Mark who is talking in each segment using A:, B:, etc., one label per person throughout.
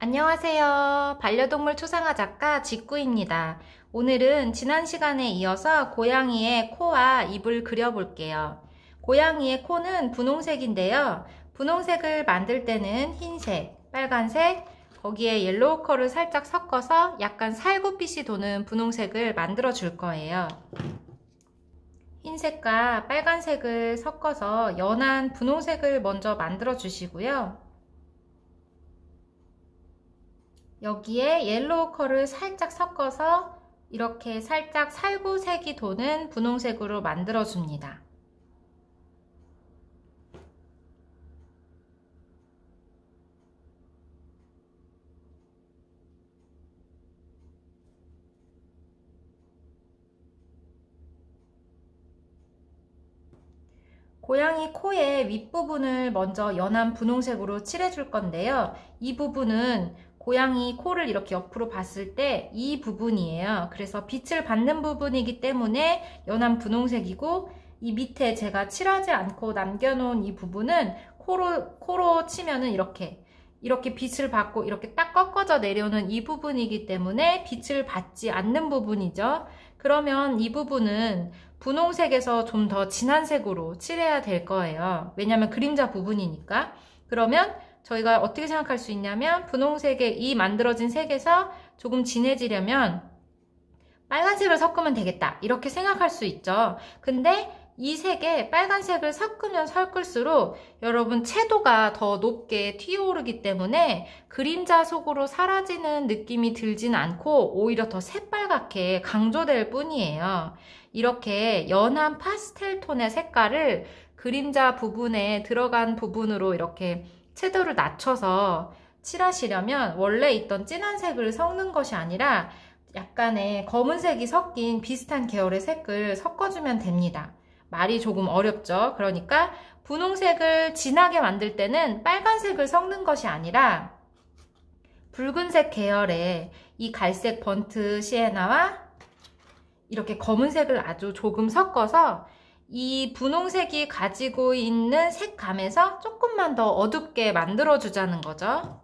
A: 안녕하세요. 반려동물 초상화 작가 직구입니다. 오늘은 지난 시간에 이어서 고양이의 코와 입을 그려볼게요. 고양이의 코는 분홍색인데요. 분홍색을 만들 때는 흰색, 빨간색, 거기에 옐로우 컬을 살짝 섞어서 약간 살구빛이 도는 분홍색을 만들어 줄 거예요. 흰색과 빨간색을 섞어서 연한 분홍색을 먼저 만들어 주시고요. 여기에 옐로우 컬을 살짝 섞어서 이렇게 살짝 살구색이 도는 분홍색으로 만들어 줍니다. 고양이 코의 윗부분을 먼저 연한 분홍색으로 칠해줄 건데요. 이 부분은 고양이 코를 이렇게 옆으로 봤을 때 이 부분이에요. 그래서 빛을 받는 부분이기 때문에 연한 분홍색이고, 이 밑에 제가 칠하지 않고 남겨놓은 이 부분은 코로 치면은 이렇게 빛을 받고 이렇게 딱 꺾어져 내려오는 이 부분이기 때문에 빛을 받지 않는 부분이죠. 그러면 이 부분은 분홍색에서 좀 더 진한 색으로 칠해야 될 거예요. 왜냐면 그림자 부분이니까. 그러면 저희가 어떻게 생각할 수 있냐면, 분홍색의 이 만들어진 색에서 조금 진해지려면 빨간색을 섞으면 되겠다, 이렇게 생각할 수 있죠. 근데 이 색에 빨간색을 섞으면 섞을수록 여러분 채도가 더 높게 튀어오르기 때문에 그림자 속으로 사라지는 느낌이 들진 않고 오히려 더 새빨갛게 강조될 뿐이에요. 이렇게 연한 파스텔 톤의 색깔을 그림자 부분에 들어간 부분으로 이렇게 채도를 낮춰서 칠하시려면 원래 있던 진한 색을 섞는 것이 아니라 약간의 검은색이 섞인 비슷한 계열의 색을 섞어주면 됩니다. 말이 조금 어렵죠? 그러니까 분홍색을 진하게 만들 때는 빨간색을 섞는 것이 아니라 붉은색 계열의 이 갈색 번트 시에나와 이렇게 검은색을 아주 조금 섞어서 이 분홍색이 가지고 있는 색감에서 조금만 더 어둡게 만들어 주자는 거죠.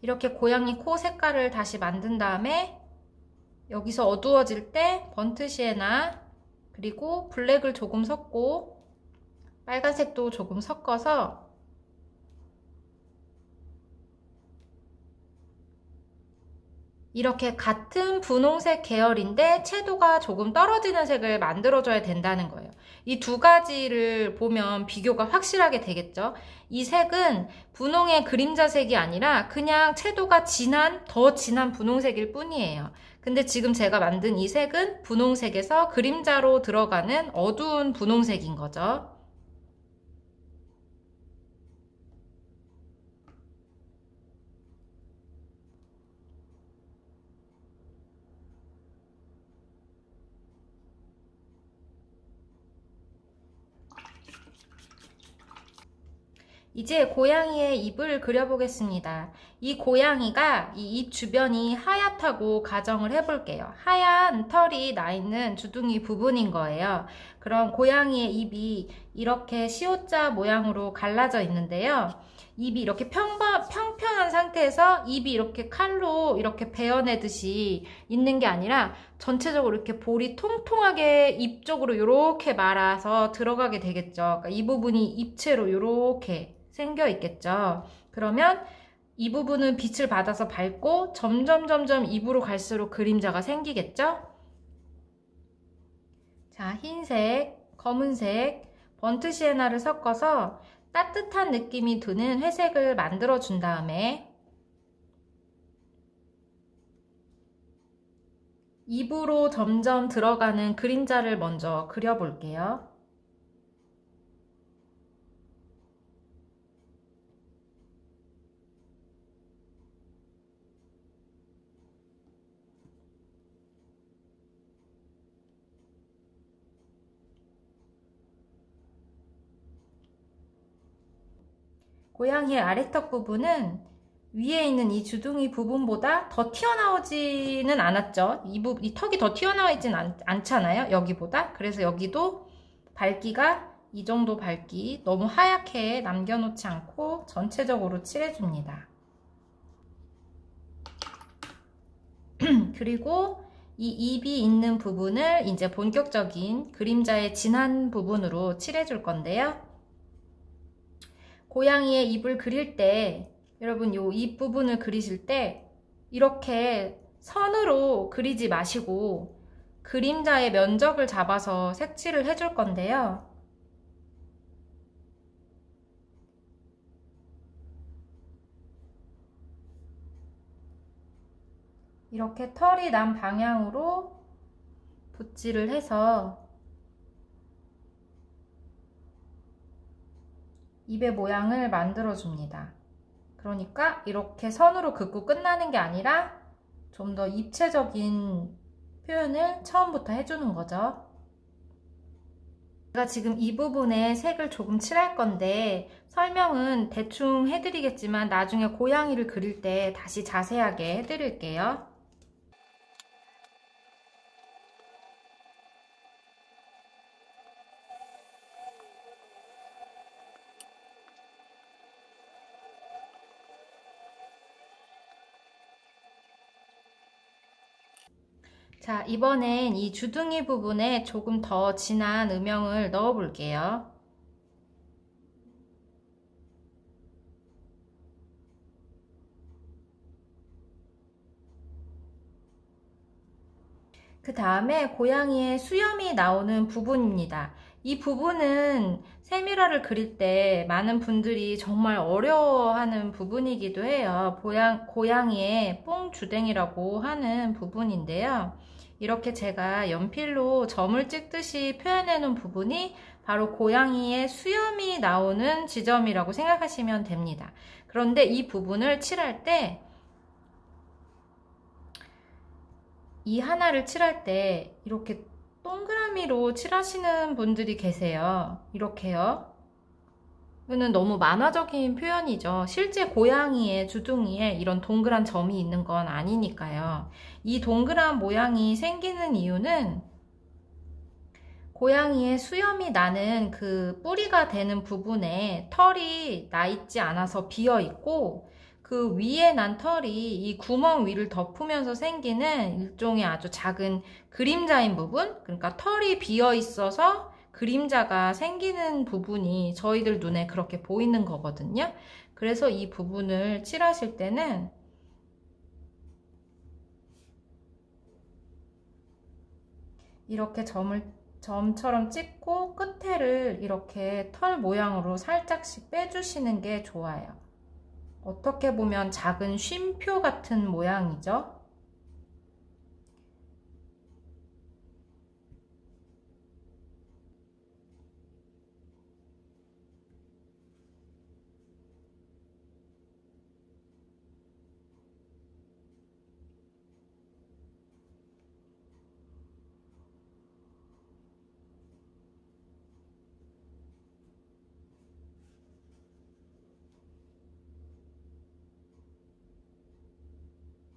A: 이렇게 고양이 코 색깔을 다시 만든 다음에 여기서 어두워질 때 번트 시에나 그리고 블랙을 조금 섞고 빨간색도 조금 섞어서 이렇게 같은 분홍색 계열인데 채도가 조금 떨어지는 색을 만들어줘야 된다는 거예요. 이 두 가지를 보면 비교가 확실하게 되겠죠. 이 색은 분홍의 그림자색이 아니라 그냥 채도가 더 진한 분홍색일 뿐이에요. 근데 지금 제가 만든 이 색은 분홍색에서 그림자로 들어가는 어두운 분홍색인 거죠. 이제 고양이의 입을 그려보겠습니다. 이 고양이가 이 입 주변이 하얗다고 가정을 해볼게요. 하얀 털이 나 있는 주둥이 부분인 거예요. 그럼 고양이의 입이 이렇게 시옷자 모양으로 갈라져 있는데요. 입이 이렇게 평평한 상태에서 입이 이렇게 칼로 이렇게 베어내듯이 있는 게 아니라 전체적으로 이렇게 볼이 통통하게 입 쪽으로 이렇게 말아서 들어가게 되겠죠. 그러니까 이 부분이 입체로 이렇게 생겨 있겠죠. 그러면 이 부분은 빛을 받아서 밝고 점점 입으로 갈수록 그림자가 생기겠죠. 자, 흰색, 검은색, 번트 시에나를 섞어서 따뜻한 느낌이 드는 회색을 만들어 준 다음에 입으로 점점 들어가는 그림자를 먼저 그려볼게요. 고양이의 아래턱 부분은 위에 있는 이 주둥이 부분보다 더 튀어나오지는 않았죠. 이 턱이 더 튀어나와 있진 않잖아요, 여기보다. 그래서 여기도 밝기가 이 정도 밝기, 너무 하얗게 남겨놓지 않고 전체적으로 칠해줍니다. 그리고 이 입이 있는 부분을 이제 본격적인 그림자의 진한 부분으로 칠해줄 건데요. 고양이의 입을 그릴 때 여러분 요 입 부분을 그리실 때 이렇게 선으로 그리지 마시고 그림자의 면적을 잡아서 색칠을 해줄 건데요. 이렇게 털이 난 방향으로 붓질을 해서 입의 모양을 만들어 줍니다. 그러니까 이렇게 선으로 긋고 끝나는 게 아니라 좀 더 입체적인 표현을 처음부터 해주는 거죠. 제가 지금 이 부분에 색을 조금 칠할 건데 설명은 대충 해드리겠지만 나중에 고양이를 그릴 때 다시 자세하게 해드릴게요. 자, 이번엔 이 주둥이 부분에 조금 더 진한 음영을 넣어 볼게요. 그 다음에 고양이의 수염이 나오는 부분입니다. 이 부분은 세밀화를 그릴 때 많은 분들이 정말 어려워하는 부분이기도 해요. 고양이의 뽕주댕이라고 하는 부분인데요. 이렇게 제가 연필로 점을 찍듯이 표현해 놓은 부분이 바로 고양이의 수염이 나오는 지점이라고 생각하시면 됩니다. 그런데 이 부분을 칠할 때 이 하나를 칠할 때 이렇게 동그라미로 칠하시는 분들이 계세요. 이렇게요. 이거는 너무 만화적인 표현이죠. 실제 고양이의 주둥이에 이런 동그란 점이 있는 건 아니니까요. 이 동그란 모양이 생기는 이유는 고양이의 수염이 나는 그 뿌리가 되는 부분에 털이 나 있지 않아서 비어 있고 그 위에 난 털이 이 구멍 위를 덮으면서 생기는 일종의 아주 작은 그림자인 부분, 그러니까 털이 비어 있어서 그림자가 생기는 부분이 저희들 눈에 그렇게 보이는 거거든요. 그래서 이 부분을 칠하실 때는 이렇게 점처럼 찍고 끝에를 이렇게 털 모양으로 살짝씩 빼주시는 게 좋아요. 어떻게 보면 작은 쉼표 같은 모양이죠.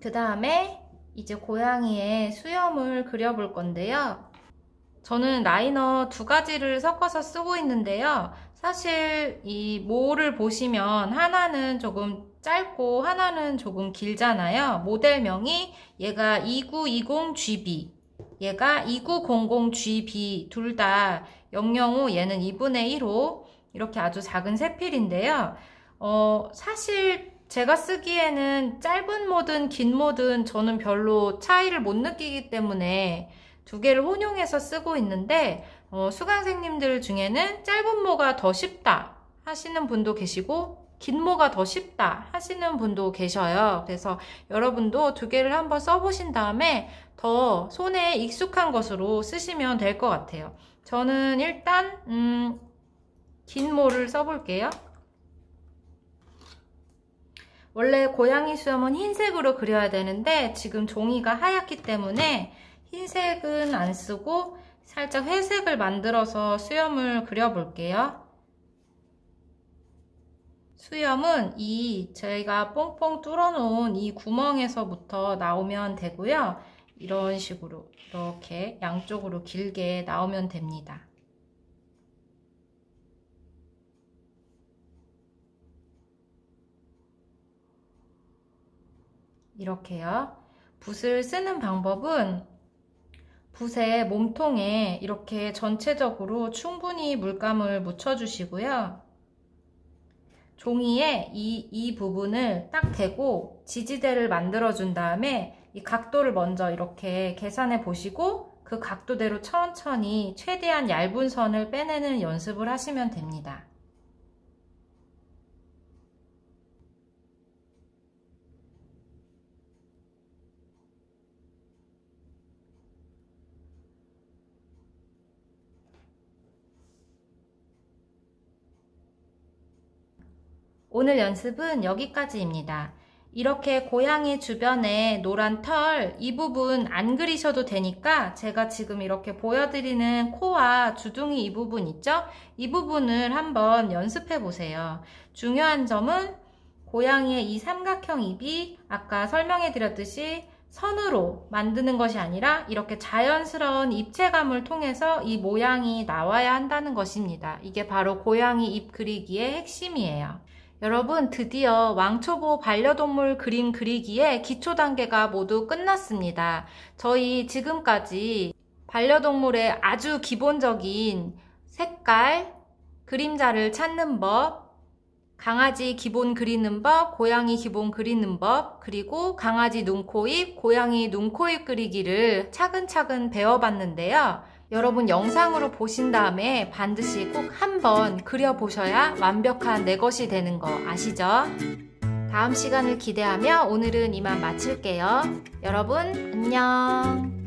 A: 그 다음에 이제 고양이의 수염을 그려볼 건데요. 저는 라이너 두 가지를 섞어서 쓰고 있는데요. 사실 이 모를 보시면 하나는 조금 짧고 하나는 조금 길잖아요. 모델명이 얘가 2920GB, 얘가 2900GB 둘 다 005, 얘는 2분의 1호 이렇게 아주 작은 세 필인데요. 사실 제가 쓰기에는 짧은 모든 긴 모든 저는 별로 차이를 못 느끼기 때문에 두 개를 혼용해서 쓰고 있는데 수강생님들 중에는 짧은 모가 더 쉽다 하시는 분도 계시고 긴 모가 더 쉽다 하시는 분도 계셔요. 그래서 여러분도 두 개를 한번 써보신 다음에 더 손에 익숙한 것으로 쓰시면 될 것 같아요. 저는 일단 긴 모를 써볼게요. 원래 고양이 수염은 흰색으로 그려야 되는데 지금 종이가 하얗기 때문에 흰색은 안 쓰고 살짝 회색을 만들어서 수염을 그려볼게요. 수염은 이 저희가 뽕뽕 뚫어놓은 이 구멍에서부터 나오면 되고요. 이런 식으로 이렇게 양쪽으로 길게 나오면 됩니다. 이렇게요. 붓을 쓰는 방법은 붓의 몸통에 이렇게 전체적으로 충분히 물감을 묻혀주시고요. 종이에 이 부분을 딱 대고 지지대를 만들어준 다음에 이 각도를 먼저 이렇게 계산해 보시고 그 각도대로 천천히 최대한 얇은 선을 빼내는 연습을 하시면 됩니다. 오늘 연습은 여기까지입니다. 이렇게 고양이 주변에 노란 털 이 부분 안 그리셔도 되니까 제가 지금 이렇게 보여드리는 코와 주둥이 이 부분 있죠? 이 부분을 한번 연습해 보세요. 중요한 점은 고양이의 이 삼각형 입이 아까 설명해 드렸듯이 선으로 만드는 것이 아니라 이렇게 자연스러운 입체감을 통해서 이 모양이 나와야 한다는 것입니다. 이게 바로 고양이 입 그리기의 핵심이에요. 여러분, 드디어 왕초보 반려동물 그림 그리기의 기초 단계가 모두 끝났습니다. 저희 지금까지 반려동물의 아주 기본적인 색깔, 그림자를 찾는 법, 강아지 기본 그리는 법, 고양이 기본 그리는 법, 그리고 강아지 눈, 코, 입, 고양이 눈, 코, 입 그리기를 차근차근 배워봤는데요. 여러분 영상으로 보신 다음에 반드시 꼭 한번 그려보셔야 완벽한 내 것이 되는 거 아시죠? 다음 시간을 기대하며 오늘은 이만 마칠게요. 여러분 안녕.